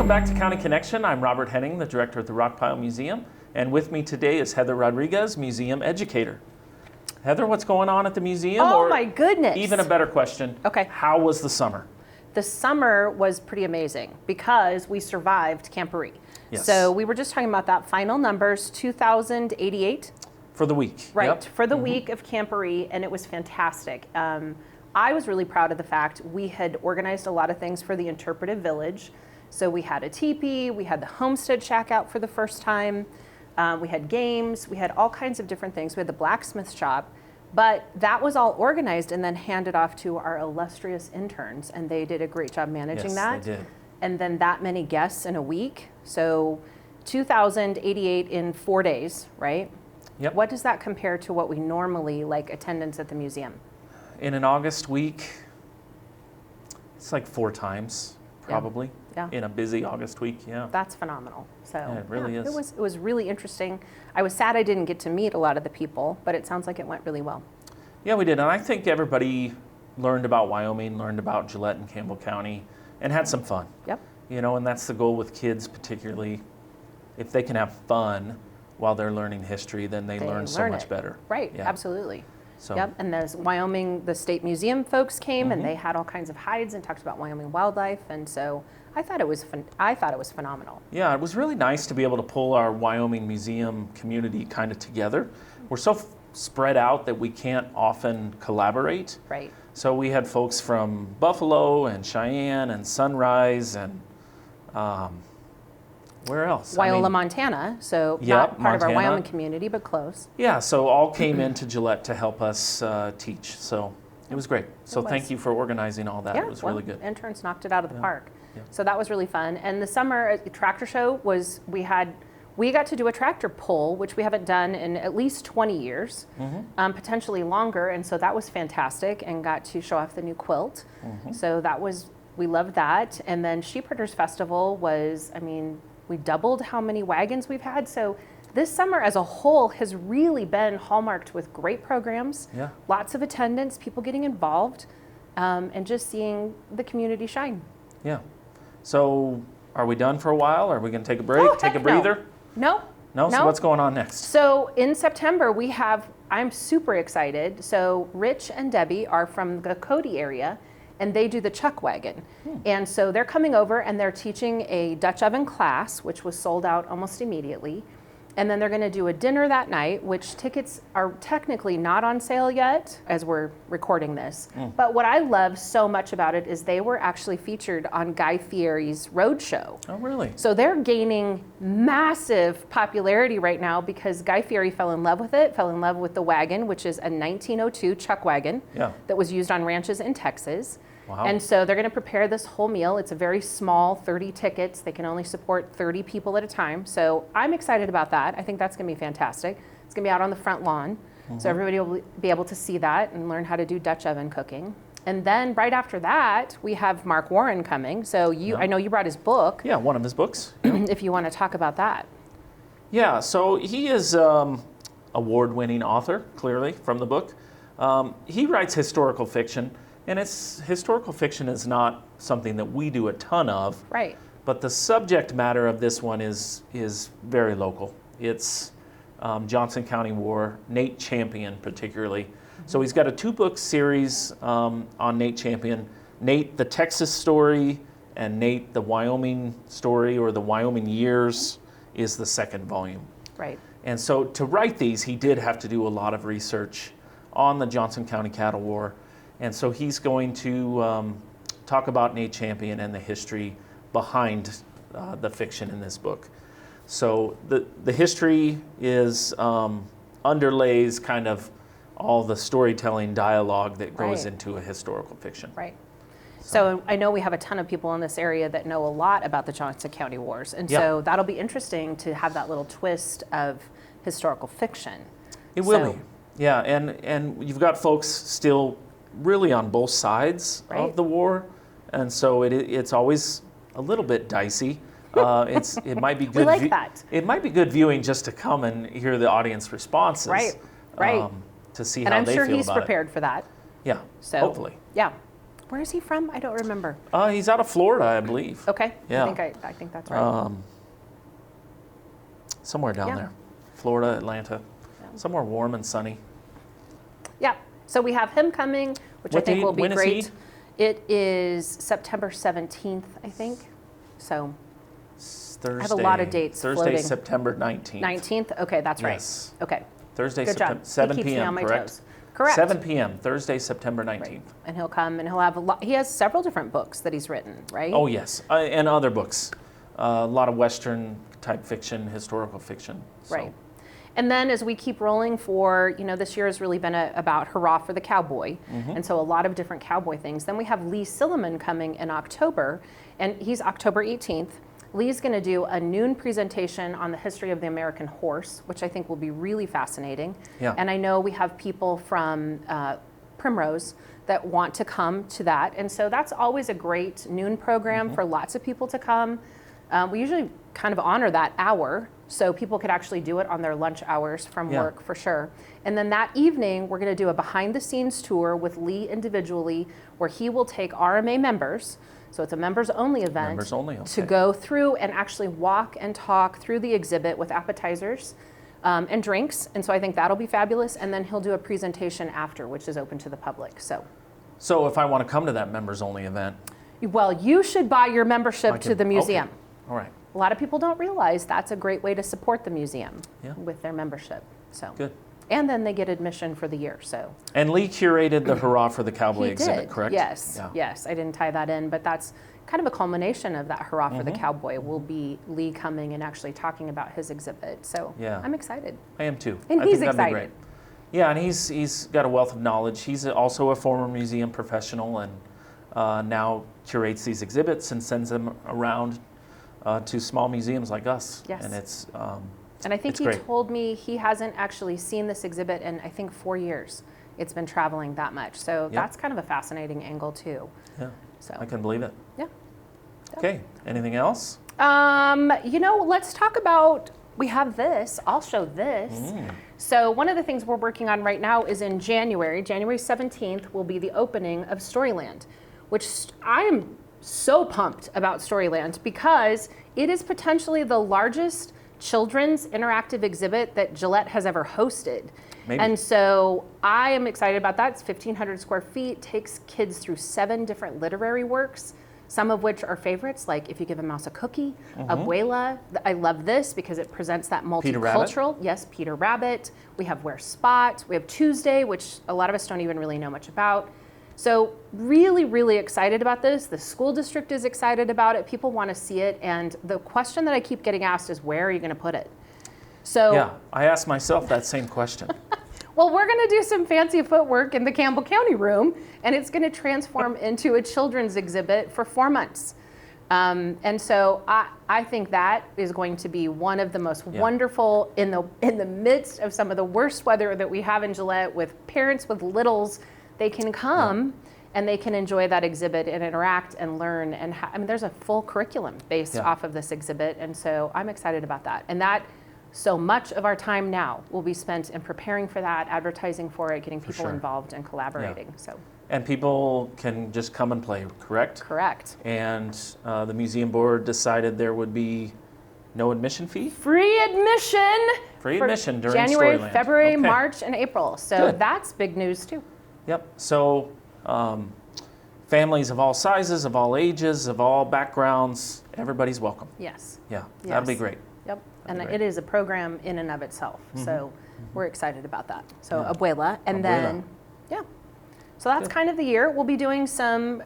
Welcome back to County Connection. I'm Robert Henning, the director at the Rockpile Museum, and with me today is Heather Rodriguez, museum educator. Heather, what's going on at the museum? Oh my goodness. Even a better question. Okay. How was the summer? The summer was pretty amazing because we survived Camporee. Yes. So we were just talking about that final numbers, 2,088. For the week. Right, Yep. for the week of Camporee, and it was fantastic. I was really proud of the fact we had organized a lot of things for the interpretive village. So we had a teepee, we had the homestead shack out for the first time, we had games, we had all kinds of different things. We had the blacksmith shop, but that was all organized and then handed off to our illustrious interns, and they did a great job managing that. Yes, they did. And then that many guests in a week, so 2,088 in 4 days, right? Yep. What does that compare to what we normally like attendance at the museum? In an August week, it's like 4 times, probably. Yeah. In a busy August week, yeah. That's phenomenal. So Yeah, it really is. It was really interesting. I was sad I didn't get to meet a lot of the people, but it sounds like it went really well. Yeah, we did, and I think everybody learned about Wyoming, learned about Gillette and Campbell County, and had some fun. Yep. You know, and that's the goal with kids particularly. If they can have fun while they're learning history, then they learn so much better. Right, Yeah. absolutely. So, Yep, and there's Wyoming, the State Museum folks came and they had all kinds of hides and talked about Wyoming wildlife, and so I thought it was phenomenal. yeah, it was really nice to be able to pull our Wyoming museum community kind of together. We're so spread out that we can't often collaborate. Right. So we had folks from Buffalo and Cheyenne and Sunrise and where else? Wyola, Montana, so Yep, not part of our Montana. Wyoming community, but close. Yeah, so all came into Gillette to help us teach. So it was great. So was. thank you for organizing all that. Yeah, It was well, really good. interns knocked it out of the park. Yeah. So that was really fun. And the summer tractor show was, we got to do a tractor pull, which we haven't done in at least 20 years, potentially longer. And so that was fantastic, and got to show off the new quilt. So we loved that. And then Sheepherders Festival was, we doubled how many wagons we've had. So this summer as a whole has really been hallmarked with great programs, Yeah. lots of attendance, people getting involved, and just seeing the community shine. Yeah. So are we done for a while? Are we going to take a break, Oh, take a heck breather? No. No? So what's going on next? So in September, I'm super excited. So Rich and Debbie are from the Cody area, and they do the chuck wagon. And so they're coming over and they're teaching a Dutch oven class, which was sold out almost immediately. And then they're going to do a dinner that night, which tickets are technically not on sale yet as we're recording this. But what I love so much about it is they were actually featured on Guy Fieri's Roadshow. Oh, really? So they're gaining massive popularity right now because Guy Fieri fell in love with it, fell in love with the wagon, which is a 1902 chuck wagon that was used on ranches in Texas. Wow. And so they're going to prepare this whole meal. It's a very small, 30 tickets. They can only support 30 people at a time. So I'm excited about that. I think that's going to be fantastic. It's going to be out on the front lawn. So everybody will be able to see that and learn how to do Dutch oven cooking. And then right after that, we have Mark Warren coming. So I know you brought his book. Yeah, one of his books. If you want to talk about that. Yeah, so he is award-winning author, clearly, from the book. He writes historical fiction, and historical fiction is not something that we do a ton of. Right. But the subject matter of this one is very local. It's Johnson County War, Nate Champion particularly. So he's got a 2-book series on Nate Champion, Nate the Texas story, and Nate the Wyoming story, or the Wyoming years, is the second volume. Right. And so to write these, he did have to do a lot of research on the Johnson County Cattle War. And so he's going to talk about Nate Champion and the history behind the fiction in this book. So the history is underlays kind of all the storytelling dialogue that goes into a historical fiction. Right. So I know we have a ton of people in this area that know a lot about the Johnson County Wars. And so that'll be interesting to have that little twist of historical fiction. It will be. Yeah, and you've got folks still really on both sides of the war, and so it's always a little bit dicey. It might be good. We like that. It might be good viewing just to come and hear the audience responses. Right. To see and how I'm they sure feel he's about prepared for that. Yeah. So hopefully. Yeah. Where is he from? I don't remember. He's out of Florida, I believe. Okay. Yeah. I think that's right. Somewhere down there. Florida, Atlanta. Yeah. Somewhere warm and sunny. Yeah. So we have him coming, which I think will be great. Is it is September 17th, I think. So Thursday, I have a lot of dates Thursday, floating. September 19th. 19th? Okay, that's yes. right. Okay. Thursday, Good September, job. 7 he keeps p.m., me on my correct? Toes. Correct. 7 p.m., Thursday, September 19th. Right. And he'll come and he'll have a lot. He has several different books that he's written, right? Oh, yes. And other books. A lot of Western type fiction, historical fiction. So. Right. And then as we keep rolling for, this year has really been about Hurrah for the Cowboy. Mm-hmm. And so a lot of different cowboy things. Then we have Lee Silliman coming in October, and he's October 18th. Lee's going to do a noon presentation on the history of the American horse, which I think will be really fascinating. Yeah. And I know we have people from Primrose that want to come to that. And so that's always a great noon program for lots of people to come. We usually kind of honor that hour, so people could actually do it on their lunch hours from work for sure. And then that evening, we're going to do a behind-the-scenes tour with Lee individually, where he will take RMA members, so it's a members-only event, members only, okay. to go through and actually walk and talk through the exhibit with appetizers and drinks. And so I think that'll be fabulous. And then he'll do a presentation after, which is open to the public. So if I want to come to that members-only event? Well, you should buy your membership to the museum. Okay. All right. A lot of people don't realize that's a great way to support the museum with their membership. So good. And then they get admission for the year. So. And Lee curated the Hurrah for the Cowboy exhibit, correct? Yes. Yeah. Yes. I didn't tie that in, but that's kind of a culmination of that Hurrah for the Cowboy. Will be Lee coming and actually talking about his exhibit. So I'm excited. I am too. And I he's think that'd excited. be great. Yeah, and he's got a wealth of knowledge. He's also a former museum professional and now curates these exhibits and sends them around to small museums like us. Yes. And it's and I think he great. told me he hasn't actually seen this exhibit in, I think, 4 years. It's been traveling that much. So that's kind of a fascinating angle too. Yeah, so I can believe it. Yeah. Okay, anything else? Let's talk about, we have this. I'll show this. So one of the things we're working on right now is in January 17th will be the opening of Storyland, which I am so pumped about Storyland because it is potentially the largest children's interactive exhibit that Gillette has ever hosted. Maybe. And so I am excited about that. It's 1,500 square feet, takes kids through 7 different literary works, some of which are favorites, like If You Give a Mouse a Cookie, Abuela. I love this because it presents that multicultural. Yes, Peter Rabbit. We have Where's Spot. We have Tuesday, which a lot of us don't even really know much about. So really, really excited about this. The school district is excited about it. People want to see it. And the question that I keep getting asked is, where are you going to put it? So Yeah, I asked myself that same question. well, we're going to do some fancy footwork in the Campbell County room, and it's going to transform into a children's exhibit for 4 months. And so I think that is going to be one of the most wonderful in the midst of some of the worst weather that we have in Gillette, with parents with littles. They can come and they can enjoy that exhibit and interact and learn. And there's a full curriculum based off of this exhibit. And so I'm excited about that. And that, so much of our time now will be spent in preparing for that, advertising for it, getting people involved and collaborating. So. And people can just come and play, correct? Correct. And the museum board decided there would be no admission fee? Free admission. Free admission during January, Storyland. February, Okay. March, and April. So Good. that's big news too. Yep. So families of all sizes, of all ages, of all backgrounds, everybody's welcome. Yes. Yeah, that'd be great. Yep. And great. it is a program in and of itself. So we're excited about that. So Abuela. And then, so that's kind of the year. We'll be doing some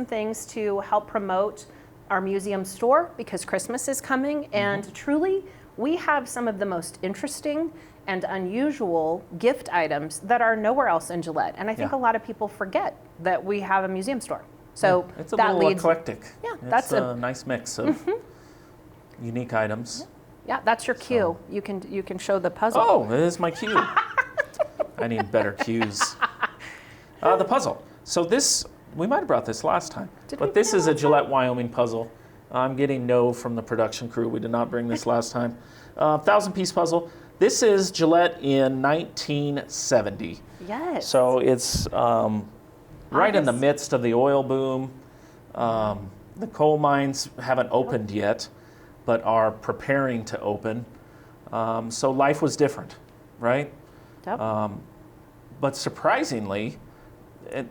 things to help promote our museum store because Christmas is coming. And truly, we have some of the most interesting and unusual gift items that are nowhere else in Gillette. And I think a lot of people forget that we have a museum store. So it's a that little leads, eclectic. Yeah, it's that's a nice mix of unique items. Yeah, that's your cue. You can show the puzzle. Oh, it is my cue. I need better cues. The puzzle. So this, we might have brought this last time, but this is a Gillette, Wyoming puzzle. I'm getting no from the production crew. We did not bring this last time. 1,000-piece puzzle. This is Gillette in 1970. Yes. So it's right in the August. midst of the oil boom. The coal mines haven't opened yet, but are preparing to open. So life was different, right? Yep. But surprisingly,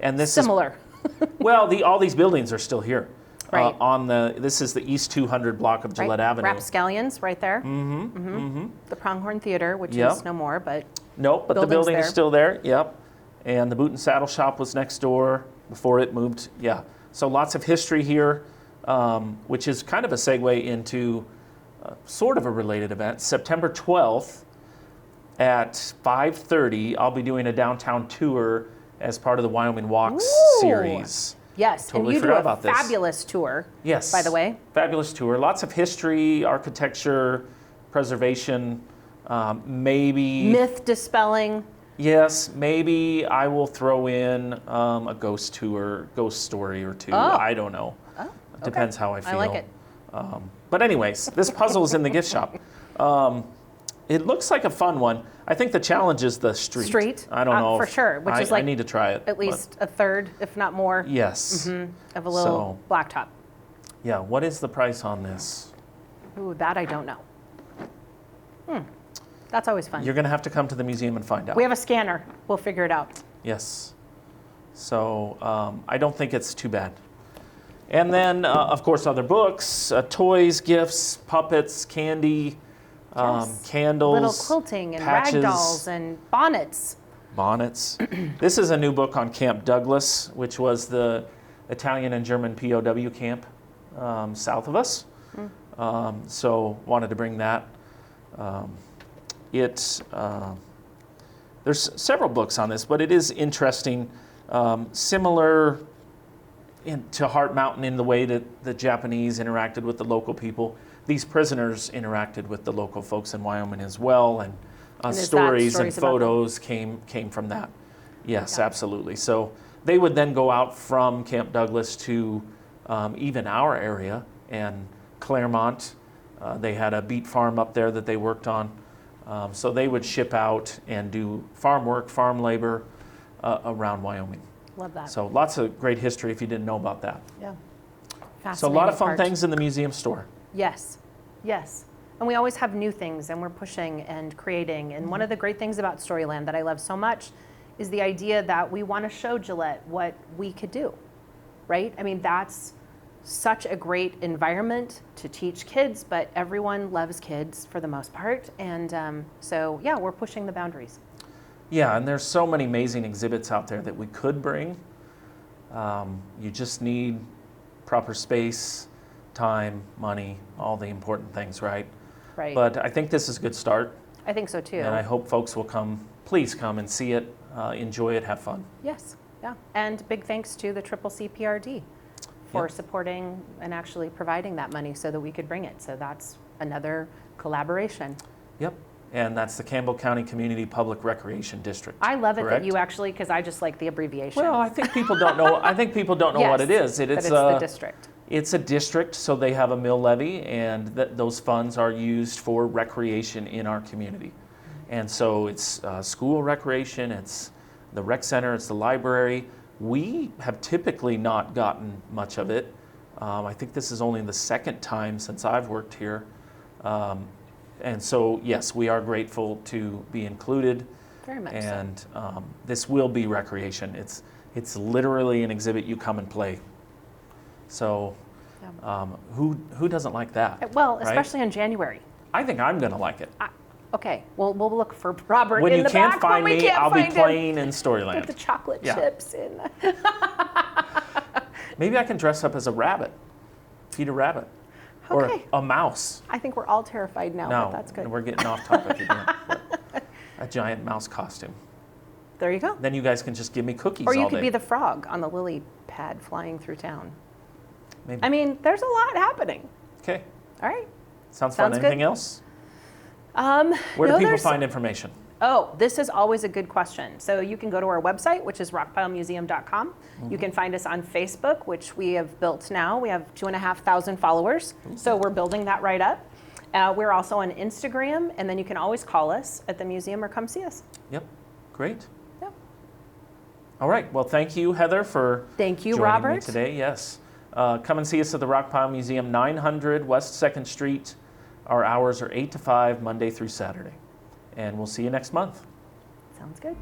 and this Similar. is, well, all these buildings are still here. Right. This is the East 200 block of Gillette Right. Avenue. Rapscallions right there. The Pronghorn Theater, which Yep. is no more, but Nope, but the building's building is there. still there. Yep. And the Boot and Saddle Shop was next door before it moved. Yeah. So lots of history here, which is kind of a segue into sort of a related event. September 12th at 5:30, I'll be doing a downtown tour as part of the Wyoming Walks Ooh. series. yes. Totally and you do forgot a about this. fabulous tour, Yes. by the way. Fabulous tour. Lots of history, architecture, preservation, maybe. Myth dispelling. Yes, maybe I will throw in a ghost tour, ghost story or two. Oh. I don't know. Oh, Depends how I feel. I like it. But anyways, this puzzle is in the gift shop. It looks like a fun one. I think the challenge is the street. Street? I don't know. For sure, which is I like need to try it. At least a third, if not more, but yes. of a little blacktop. Yeah. What is the price on this? Ooh, that I don't know. That's always fun. You're going to have to come to the museum and find out. We have a scanner. We'll figure it out. Yes. So I don't think it's too bad. And then, of course, other books, toys, gifts, puppets, candy, Yes. candles, Little quilting and patches, rag dolls and bonnets. bonnets. This is a new book on Camp Douglas, which was the Italian and German POW camp south of us. So wanted to bring that. There's several books on this, but it is interesting. Similar to Heart Mountain in the way that the Japanese interacted with the local people. These prisoners interacted with the local folks in Wyoming as well, and is that stories and stories about them? photos came from that. Yes, Yeah. absolutely. So they would then go out from Camp Douglas to even our area and Claremont. They had a beet farm up there that they worked on. So they would ship out and do farm work, farm labor around Wyoming. Love that. So lots of great history if you didn't know about that. Yeah. So a Fascinating lot of fun part. things in the museum store. Yes, yes. And we always have new things and we're pushing and creating. And one of the great things about Storyland that I love so much is the idea that we want to show Gillette what we could do, right? I mean, that's such a great environment to teach kids, but everyone loves kids for the most part. And so, yeah, we're pushing the boundaries. Yeah, and there's so many amazing exhibits out there that we could bring. You just need proper space, time, money, all the important things, right? Right. But I think this is a good start, I think so too. and I hope folks will please come and see it, enjoy it, have fun. Yes, yeah. And big thanks to the CCCPRD for supporting and actually providing that money so that we could bring it. So that's another collaboration. Yep, and that's the Campbell County Community Public Recreation District. I love it correct? that you actually, because I just like the abbreviation. Well, I think people don't know. I think people don't know what it is. But it's the district. It's a district, so they have a mill levy, and those funds are used for recreation in our community. And so it's school recreation, it's the rec center, it's the library. We have typically not gotten much of it. I think this is only the second time since I've worked here. And so, yes, we are grateful to be included. Very much so. And this will be recreation. It's literally an exhibit you come and play. So who doesn't like that? Well, right? especially in January. I think I'm going to like it. Okay, well, we'll look for Robert When in you the can't back find when we me, can't I'll be find him. playing in With Storyland. the chocolate Yeah. chips in. Maybe I can dress up as a rabbit, feed a rabbit, or Okay. a mouse. I think we're all terrified now, No, but that's good. we're getting off topic again. But a giant mouse costume. There you go. Then you guys can just give me cookies Or you all could day. be the frog on the lily pad flying through town. Maybe. I mean, there's a lot happening. Okay, All right. sounds fun. Sounds good. Anything else? Where no, do people there's- find information? Oh, this is always a good question. So you can go to our website, which is rockpilemuseum.com. You can find us on Facebook, which we have built now. We have 2,500 followers. So we're building that right up. We're also on Instagram, and then you can always call us at the museum or come see us. Yep, great. Yep. All right. Well, thank you, Heather, for Thank you, joining Robert. me today. Yes. Come and see us at the Rockpile Museum, 900 West 2nd Street. Our hours are 8 to 5, Monday through Saturday. And we'll see you next month. Sounds good.